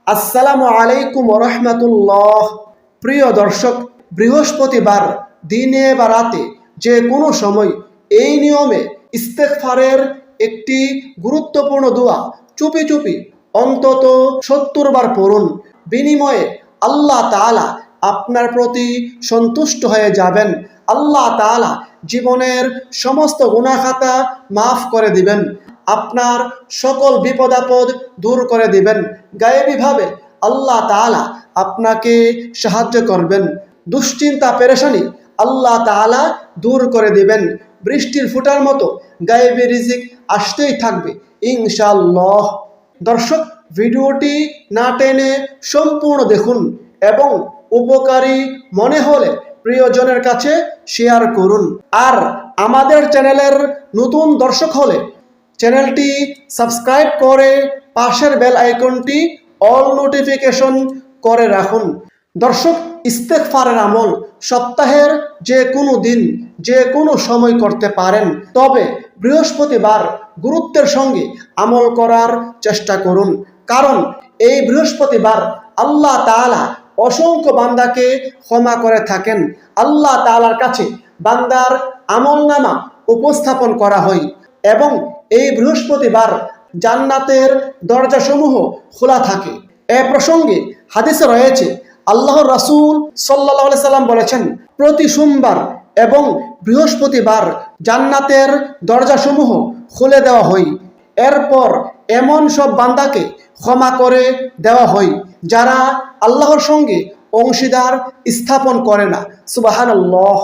আসসালামু আলাইকুম ওয়া রাহমাতুল্লাহ। প্রিয় দর্শক, বৃহস্পতিবার দিনে বা রাতে যে কোনো সময় এই নিয়মে ইস্তেগফারের একটি গুরুত্বপূর্ণ দোয়া চুপি চুপি অন্তত 70 বার পড়ুন। বিনিময়ে আল্লাহ তাআলা আপনার প্রতি সন্তুষ্ট হয়ে যাবেন। আল্লাহ তাআলা জীবনের সমস্ত গুনাহ খাতা মাফ করে দিবেন, আপনার সকল বিপদ আপদ দূর করে দিবেন। গায়েবীভাবে আল্লাহ তাআলা আপনাকে সাহায্য করবেন। দুশ্চিন্তা পেরেশানি আল্লাহ তাআলা দূর করে দিবেন। বৃষ্টির ফোঁটার মতো গায়েবী রিজিক আসতেই থাকবে ইনশাআল্লাহ। দর্শক, ভিডিওটি না টেনে সম্পূর্ণ দেখুন এবং উপকারী মনে হলে প্রিয়জনের কাছে শেয়ার করুন। আর আমাদের চ্যানেলের নতুন দর্শক হলে চ্যানেলটি সাবস্ক্রাইব করে পাশের বেল আইকনটি অল নোটিফিকেশন করে রাখুন। দর্শক, ইস্তেগফারের আমল সপ্তাহের যে কোনো দিন যে কোনো সময় করতে পারেন, তবে বৃহস্পতিবার গুরুত্বের সঙ্গে আমল করার চেষ্টা করুন। কারণ এই বৃহস্পতিবার আল্লাহ তাআলা অসংখ্য বান্দাকে ক্ষমা করে থাকেন। আল্লাহ তাআলার কাছে বান্দার আমলনামা উপস্থাপন করা হয় এবং এই বৃহস্পতিবার জান্নাতের দরজাসমূহ খোলা থাকে। এ প্রসঙ্গে হাদিসে রয়েছে, আল্লাহর রাসূল সাল্লাল্লাহু আলাইহি সাল্লাম বলেছেন, প্রতি সোমবার এবং বৃহস্পতিবার জান্নাতের দরজাসমূহ খুলে দেওয়া হয়। এরপর এমন সব বান্দাকে ক্ষমা করে দেওয়া হয় যারা আল্লাহর সঙ্গে অংশীদার স্থাপন করে না। সুবহানাল্লাহ।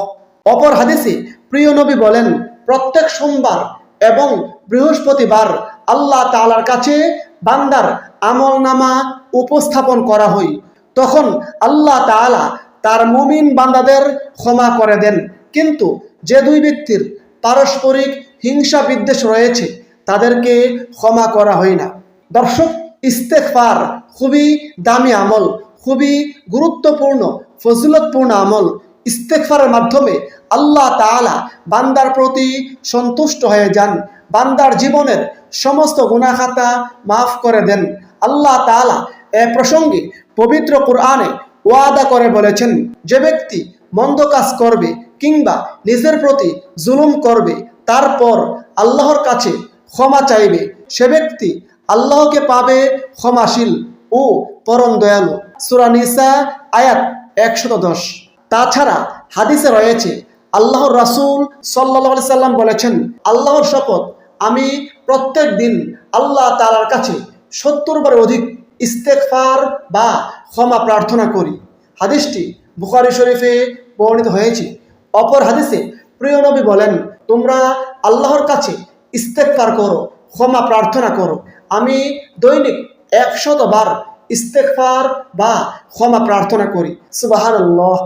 অপর হাদিসে প্রিয় নবী বলেন, প্রত্যেক সোমবার এবং বৃহস্পতিবার আল্লাহ তাআলার কাছে বান্দার আমলনামা উপস্থাপন করা হয়। তখন আল্লাহ তাআলা তার মুমিন বান্দাদের ক্ষমা করে দেন। কিন্তু যে দুই ব্যক্তির পারস্পরিক হিংসা বিদ্বেষ রয়েছে তাদেরকে ক্ষমা করা হয় না। দর্শক, ইস্তেগফার খুবই দামি আমল, খুবই গুরুত্বপূর্ণ ফজিলতপূর্ণ আমল। ইস্তেগফারের মাধ্যমে আল্লাহ তাআলা বান্দার প্রতি সন্তুষ্ট হয়ে যান, বান্দার জীবনের সমস্ত গুনাহ খাতা মাফ করে দেন। আল্লাহ তাআলা এ প্রসঙ্গে পবিত্র কোরআনে ওয়াদা করে বলেছেন, যে ব্যক্তি মন্দ কাজ করবে কিংবা নিজের প্রতি জুলুম করবে, তারপর আল্লাহর কাছে ক্ষমা চাইবে, সে ব্যক্তি আল্লাহকে পাবে ক্ষমাশীল ও পরম দয়ালু। সূরা নিসা আয়াত 110। তাছাড়া হাদিসে রয়েছে, আল্লাহর রাসূল সাল্লাল্লাহু আলাইহি সাল্লাম বলেছেন, আল্লাহর শপথ, আমি প্রত্যেক দিন আল্লাহ তাআলার কাছে 70 বার অধিক ইস্তেগফার বা ক্ষমা প্রার্থনা করি। হাদিসটি বুখারী শরীফে বর্ণিত হয়েছে। অপর হাদিসে প্রিয় নবী বলেন, তোমরা আল্লাহর কাছে ইস্তেগফার করো, ক্ষমা প্রার্থনা করো। আমি দৈনিক 100 বার ইস্তেগফার বা ক্ষমা প্রার্থনা করি। সুবহানাল্লাহ।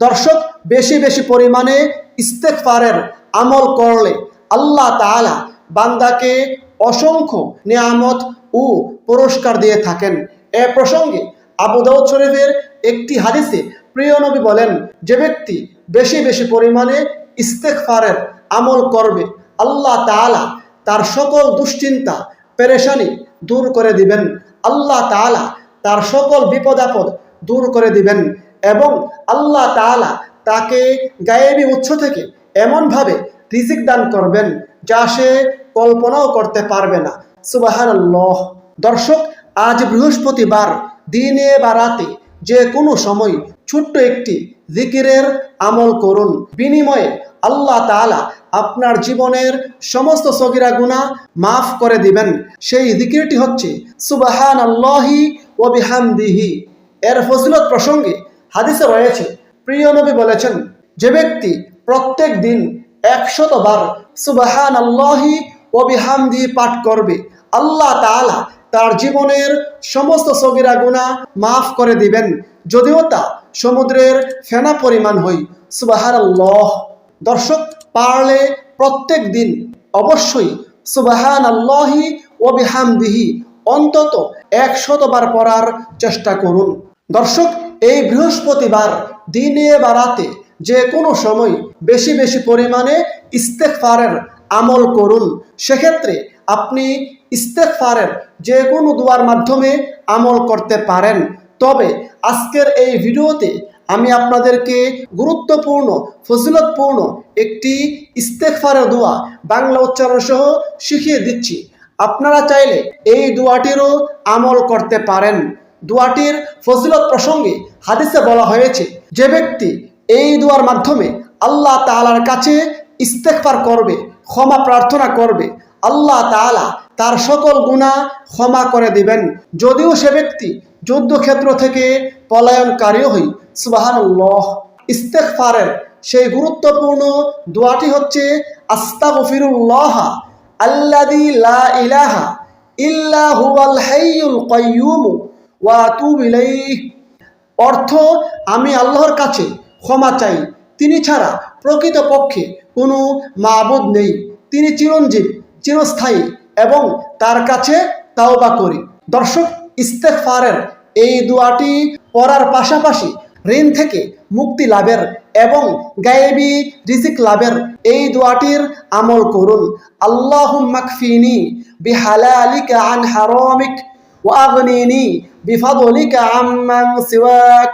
দর্শক, বেশি বেশি পরিমাণে ইস্তেগফারের আমল করলে আল্লাহ তাআলা বান্দাকে অসংখ্য নিয়ামত ও পুরস্কার দিয়ে থাকেন। এ প্রসঙ্গে আবু দাউদ শরীফের একটি হাদিসে প্রিয় নবী বলেন, যে ব্যক্তি বেশি বেশি পরিমাণে ইস্তেগফারের আমল করবে, আল্লাহ তাআলা তার সকল দুশ্চিন্তা পেরেশানি দূর করে দিবেন। আল্লাহ তাআলা তার সকল বিপদ আপদ দূর করে দিবেন এবং আল্লাহ তাআলা তাকে গায়েবী উৎস থেকে এমনভাবে রিজিক দান করবেন যা সে কল্পনাও করতে পারবে না। সুবহানাল্লাহ। দর্শক, আজ বৃহস্পতিবার দিনে বা রাতে যে কোনো সময় ছোট্ট একটি জিকিরের আমল করুন। বিনিময়ে আল্লাহ তাআলা আপনার জীবনের সমস্ত সগীরা গুনাহ মাফ করে দিবেন। সেই জিকিরটি হচ্ছে সুবহানাল্লাহি ওয়া বিহামদিহি। এর ফজিলত প্রসঙ্গে হাদিসে রয়েছে, প্রিয় নবী বলেছেন, যে ব্যক্তি প্রত্যেক দিন 100 বার সুবহানাল্লাহি ওয়া বিহামদিহি পাঠ করবে, আল্লাহ তাআলা তার জীবনের সমস্ত সগীরা গুনাহ মাফ করে দিবেন, যদিও তা সমুদ্রের ফেনা পরিমাণ হয়। সুবহানাল্লাহ। দর্শক, পারলে প্রত্যেক দিন অবশ্যই সুবহানাল্লাহি ওয়া বিহামদিহি অন্তত 100 বার পড়ার চেষ্টা করুন। দর্শক, এই বৃহস্পতিবার দিনে বা রাতে যে কোনো সময় বেশি বেশি পরিমাণে ইস্তেগফারের আমল করুন। সেক্ষেত্রে আপনি ইস্তেগফারের যে কোনো দোয়ার মাধ্যমে আমল করতে পারেন। তবে আজকের এই ভিডিওতে আমি আপনাদেরকে গুরুত্বপূর্ণ ফজিলতপূর্ণ একটি ইস্তেগফারের দোয়া বাংলা উচ্চারণ সহ শিখিয়ে দিচ্ছি। আপনারা চাইলে এই দোয়াটিরও আমল করতে পারেন। দোয়াটির ফজিলত প্রসঙ্গে হাদিসে বলা হয়েছে, যে ব্যক্তি এই দোয়ার মাধ্যমে আল্লাহ তাআলার কাছে ইস্তেগফার করবে, ক্ষমা প্রার্থনা করবে, আল্লাহ তাআলা তার সকল গুনাহ ক্ষমা করে দিবেন, যদিও সে ব্যক্তি যুদ্ধক্ষেত্র থেকে পলায়নকারীও হয়। সুবহানাল্লাহ। ইস্তেগফারের সেই গুরুত্বপূর্ণ দোয়াটি হচ্ছে আস্তাগফিরুল্লাহ আল্লাযী লা ইলাহা ইল্লা হুয়াল হাইয়ুল কাইয়্যুম ওয়া আতুবু ইলাইহি। অর্থ, আমি আল্লাহর কাছে ক্ষমা চাই, তিনি ছাড়া প্রকৃতপক্ষে কোনো মাবুদ নেই, তিনি চিরঞ্জীব, চিরস্থায়ী, এবং তার কাছে তাওবা করি। দর্শক, ইস্তেগফারের এই দোয়াটি পড়ার পাশাপাশি ঋণ থেকে মুক্তি লাভের এবং গায়েবী রিজিক লাভের এই দোয়াটির আমল করুন। আল্লাহুম্মা কফিনি বিহালালিকা আন হারামিক ওয়া আগনিনি বিফাদলিকা আম্মান সিওয়াক।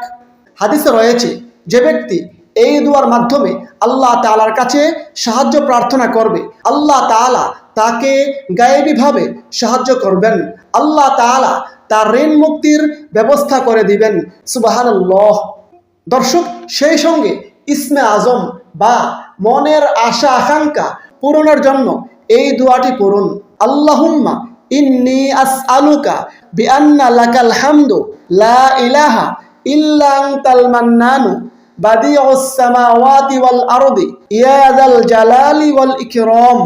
হাদিসে রয়েছে, যে ব্যক্তি এই দোয়ার মাধ্যমে আল্লাহ তাআলার কাছে সাহায্য প্রার্থনা করবে, আল্লাহ তাআলা তাকে গায়েবীভাবে সাহায্য করবেন, আল্লাহ তাআলা তার ঋণ মুক্তির ব্যবস্থা করে দিবেন। সুবহানাল্লাহ। দর্শক, সেই সঙ্গে ইসমে আজম বা মনের আশা আকাঙ্ক্ষা পূরণের জন্য এই দোয়াটি পড়ুন। আল্লাহুম্মা ইন্নী আসআলুকা বিআন্না লাকাল হামদু লা ইলাহা ইল্লা আনতাল মান্নানু বাদিউস সামাওয়াতি ওয়াল আরদি ইয়া যাল জালালি ওয়াল ইকরাম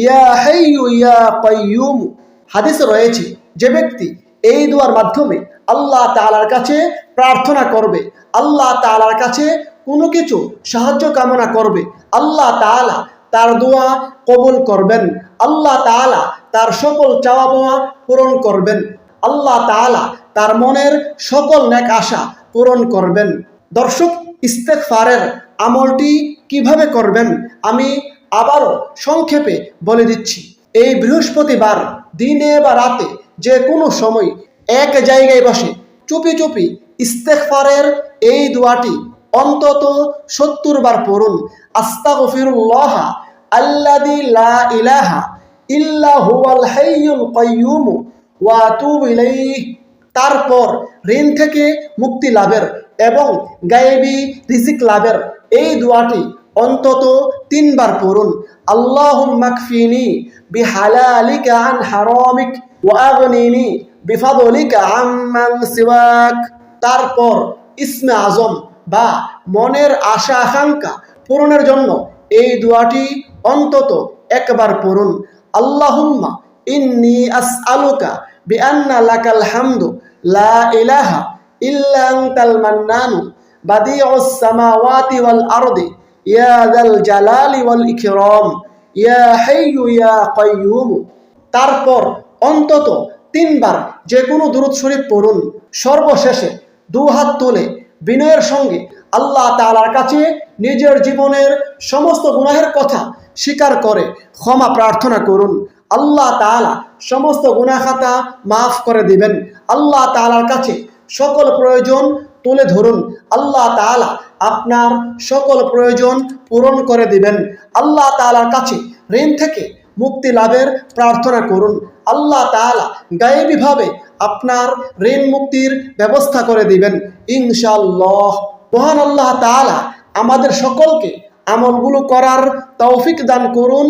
ইয়া হাইয়্যু ইয়া কাইয়্যুম। হাদিসে রয়েছে, যে ব্যক্তি এই দোয়ার মাধ্যমে আল্লাহ তাআলার কাছে প্রার্থনা করবে, আল্লাহ তাআলার কাছে কোনো কিছু সাহায্য কামনা করবে, আল্লাহ তাআলা তার দোয়া কবুল করবেন, আল্লাহ তাআলা তার সকল চাওয়া পাওয়া পূরণ করবেন, আল্লাহ তাআলা তার মনের সকল নেক আশা পূরণ করবেন। দর্শক, ইস্তেগফারের আমলটি কিভাবে করবেন আমি আবারও সংক্ষেপে বলে দিচ্ছি। এই বৃহস্পতিবার দিনে বা রাতে যে কোনো সময় এক জায়গায় বসে চুপি চুপি ইস্তেগফারের এই দোয়াটি অন্তত 70 বার পড়ুন। আস্তাগফিরুল্লাহ আল্লাযী লা ইলাহা ইল্লা হুয়াল হাইয়ুল কাইয়্যুম ওয়া আতুবু ইলাইহি। তারপর ঋণ থেকে মুক্তি লাভের এবং গায়েবী রিজিক লাভের এই দোয়াটি অন্তত 3 বার পড়ুন। আল্লাহুম্মা কফিনি বিহালালিকা আন হারামিক ওয়া আগনিনি বিফাদলিকা আম্মান সিওয়াক। তারপর ইসমে আজম বা মনের আশা আকাঙ্ক্ষা পূরণের জন্য এই দোয়াটি অন্তত 1 বার পড়ুন। আল্লাহুম্মা ইন্নী আসআলুকা বিআন্না লাকাল হামদু লা ইলাহা ইল্লা আনতাল মান্নানু বাদিউস সামাওয়াতি ওয়াল আরদি ইয়া যাল জালালি ওয়াল ইকরাম ইয়া হাইয়্যু ইয়া কাইয়্যুম। তারপর অন্তত 3 বার যে কোনো দুরূদ শরীফ পড়ুন। সর্বশেষে 2 হাত তুলে বিনয়ের সঙ্গে আল্লাহ তাআলার কাছে নিজের জীবনের সমস্ত গুনাহের কথা স্বীকার করে ক্ষমা প্রার্থনা করুন। আল্লাহ তাআলা সমস্ত গুনাহ খাতা মাফ করে দিবেন। আল্লাহ তাআলার কাছে সকল প্রয়োজন তুলে ধরুন, আল্লাহ তাআলা আপনার সকল প্রয়োজন পূরণ করে দিবেন। আল্লাহ তাআলার কাছে ঋণ থেকে মুক্তি লাভের প্রার্থনা করুন। আল্লাহ তাআলা গায়েবীভাবে আপনার ঋণ মুক্তির ব্যবস্থা করে দিবেন ইনশাআল্লাহ। মহান আল্লাহ তাআলা আমাদের সকলকে আমলগুলো করার তৌফিক দান করুন।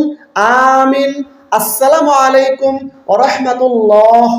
আমিন। আসসালামু আলাইকুম ওয়া রাহমাতুল্লাহ।